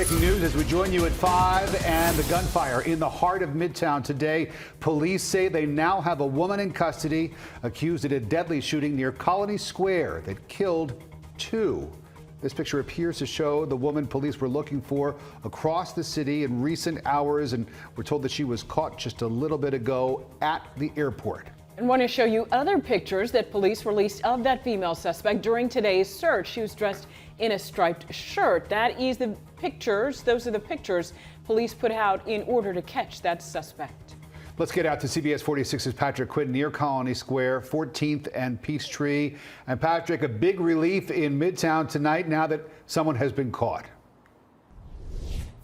breaking news as we join you at 5, and the gunfire in the heart of Midtown today. Police say they now have a woman in custody accused of a deadly shooting near Colony Square that killed 2. This picture appears to show the woman police were looking for across the city in recent hours, and we're told that she was caught just a little bit ago at the airport. And want to show you other pictures that police released of that female suspect during today's search. She was dressed in a striped shirt. Those are the pictures police put out in order to catch that suspect. Let's get out to CBS 46's Patrick Quinn near Colony Square, 14th and Peachtree. And Patrick, a big relief in Midtown tonight now that someone has been caught.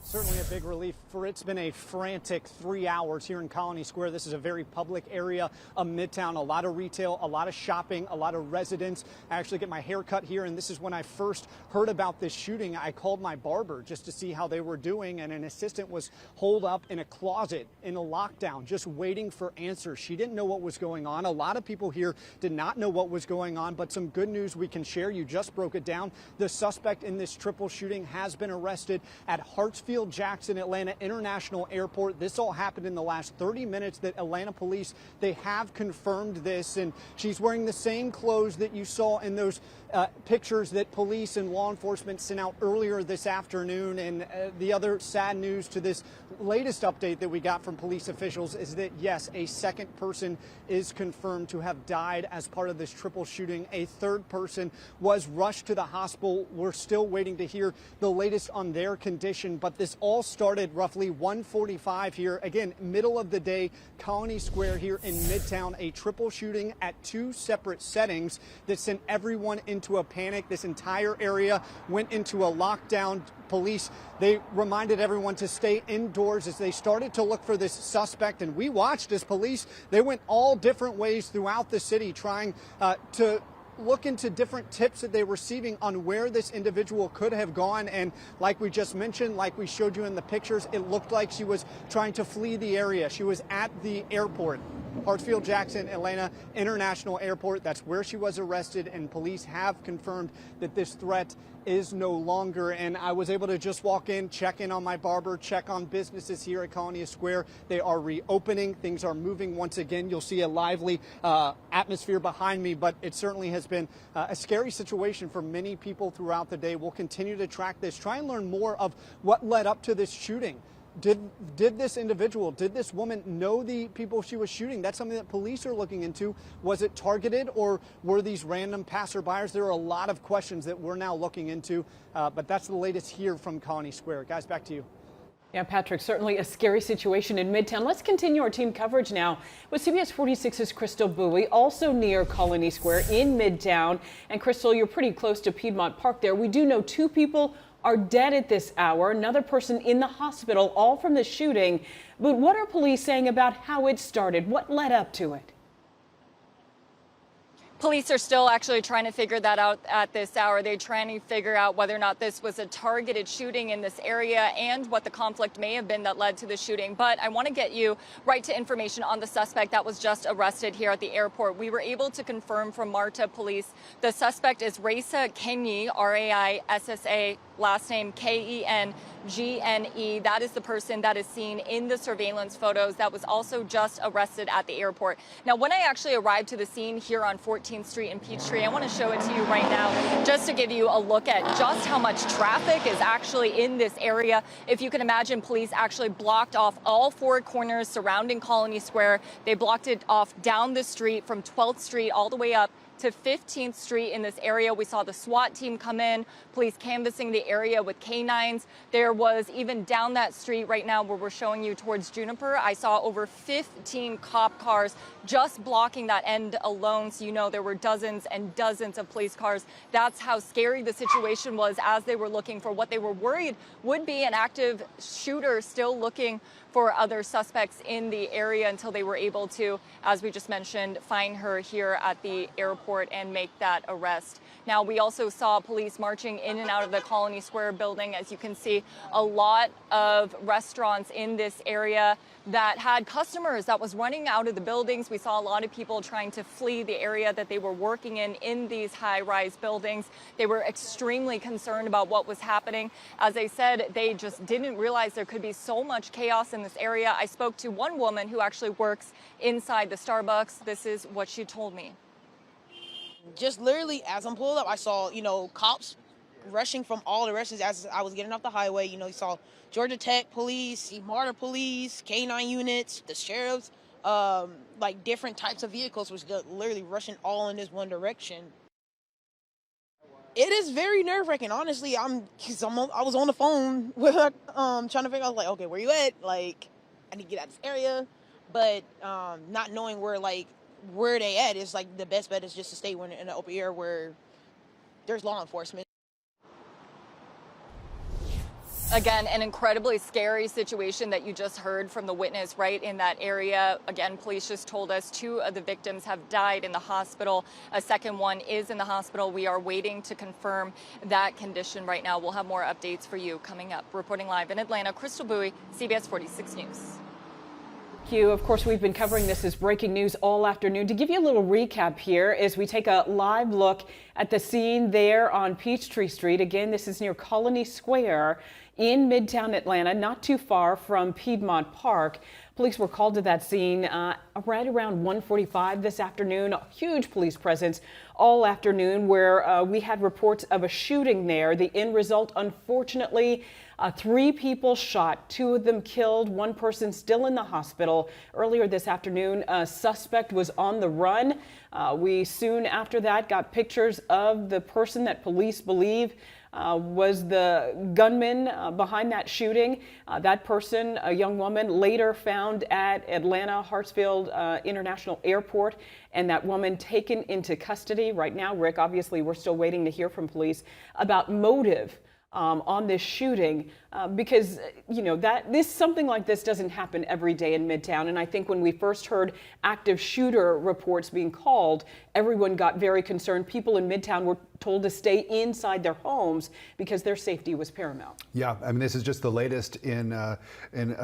Certainly a big relief, for it's been a frantic 3 hours here in Colony Square. This is a very public area of Midtown, a lot of retail, a lot of shopping, a lot of residents. I actually get my hair cut here, and this is when I first heard about this shooting. I called my barber just to see how they were doing, and an assistant was holed up in a closet in a lockdown, just waiting for answers. She didn't know what was going on. A lot of people here did not know what was going on, but some good news we can share. You just broke it down. The suspect in this triple shooting has been arrested at Hartsfield-Jackson Atlanta International Airport. This all happened in the last 30 minutes that Atlanta police, they have confirmed this, and she's wearing the same clothes that you saw in those pictures that police and law enforcement sent out earlier this afternoon. And the other sad news to this latest update that we got from police officials is that, yes, a second person is confirmed to have died as part of this triple shooting. A third person was rushed to the hospital. We're still waiting to hear the latest on their condition, but this all started roughly 1:45 here. Again, middle of the day, Colony Square here in Midtown, a triple shooting at 2 separate settings that sent everyone into a panic. This entire area went into a lockdown. Police, they reminded everyone to stay indoors as they started to look for this suspect. And we watched as police, they went all different ways throughout the city trying to look into different tips that they were receiving on where this individual could have gone. And like we just mentioned, like we showed you in the pictures, it looked like she was trying to flee the area. She was at the airport, Hartsfield-Jackson Atlanta International Airport. That's where she was arrested, and police have confirmed that this threat is no longer. And I was able to just walk in, check in on my barber, check on businesses here at Colony Square. They are reopening. Things are moving once again. You'll see a lively atmosphere behind me, but it certainly has been a scary situation for many people throughout the day. We'll continue to track this, try and learn more of what led up to this shooting. Did this individual, did this woman know the people she was shooting? That's something that police are looking into. Was it targeted, or were these random passerbyers? There are a lot of questions that we're now looking into, but that's the latest here from Colony Square. Guys, back to you. Yeah, Patrick, certainly a scary situation in Midtown. Let's continue our team coverage now with CBS 46's Crystal Bowie, also near Colony Square in Midtown. And Crystal, you're pretty close to Piedmont Park there. We do know 2 people are dead at this hour, another person in the hospital, all from the shooting. But what are police saying about how it started? What led up to it? Police are still actually trying to figure that out at this hour. They're trying to figure out whether or not this was a targeted shooting in this area and what the conflict may have been that led to the shooting. But I want to get you right to information on the suspect that was just arrested here at the airport. We were able to confirm from MARTA police the suspect is Raissa Kenyi, R-A-I-S-S-A, last name K-E-N-G-N-E. That is the person that is seen in the surveillance photos that was also just arrested at the airport. Now, when I actually arrived to the scene here on 14th Street in Peachtree, I want to show it to you right now just to give you a look at just how much traffic is actually in this area. If you can imagine, police actually blocked off all 4 corners surrounding Colony Square. They blocked it off down the street from 12th Street all the way up to 15th Street in this area. We saw the SWAT team come in, police canvassing the area with canines. There was even down that street right now where we're showing you towards Juniper, I saw over 15 cop cars just blocking that end alone. So you know there were dozens and dozens of police cars. That's how scary the situation was as they were looking for what they were worried would be an active shooter still looking for other suspects in the area until they were able to, as we just mentioned, find her here at the airport. airport and make that arrest. Now, we also saw police marching in and out of the Colony Square building. As you can see, a lot of restaurants in this area that had customers that was running out of the buildings. We saw a lot of people trying to flee the area that they were working in these high-rise buildings. They were extremely concerned about what was happening. As I said, they just didn't realize there could be so much chaos in this area. I spoke to one woman who actually works inside the Starbucks. This is what she told me. Just literally as I'm pulling up, I saw, cops rushing from all directions as I was getting off the highway. You saw Georgia Tech police, MARTA police, K9 units, the sheriffs, like different types of vehicles was just literally rushing all in this one direction. It is very nerve-wracking, honestly. I was on the phone with trying to figure out, like, okay, where you at? Like, I need to get out of this area. But not knowing where they at is like the best bet is just to stay in an open area where there's law enforcement. Again, an incredibly scary situation that you just heard from the witness right in that area. Again, police just told us 2 of the victims have died in the hospital. A second one is in the hospital. We are waiting to confirm that condition right now. We'll have more updates for you coming up. Reporting live in Atlanta, Crystal Bowie, CBS 46 News. Thank you. Of course, we've been covering this as breaking news all afternoon. To give you a little recap here as we take a live look at the scene there on Peachtree Street. Again, this is near Colony Square in Midtown Atlanta, not too far from Piedmont Park. Police were called to that scene right around 1:45 this afternoon. A huge police presence all afternoon where we had reports of a shooting there. The end result, unfortunately, 3 people shot, 2 of them killed, 1 person still in the hospital. Earlier this afternoon, a suspect was on the run. We soon after that got pictures of the person that police believe was the gunman behind that shooting. That person, a young woman, later found at Atlanta Hartsfield International Airport, and that woman taken into custody. Right now, Rick, obviously we're still waiting to hear from police about motive on this shooting because something like this doesn't happen every day in Midtown. And I think when we first heard active shooter reports being called, everyone got very concerned. People in Midtown were told to stay inside their homes because their safety was paramount. Yeah, I mean, this is just the latest in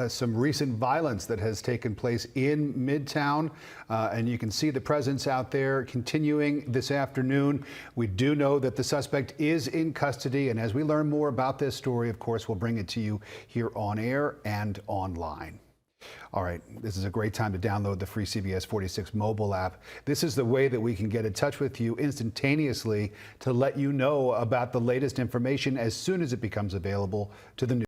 some recent violence that has taken place in Midtown, and you can see the presence out there continuing this afternoon. We do know that the suspect is in custody, and as we learn more about this story, of course, we'll bring it to you here on air and online. All right, this is a great time to download the free CBS 46 mobile app. This is the way that we can get in touch with you instantaneously to let you know about the latest information as soon as it becomes available to the news.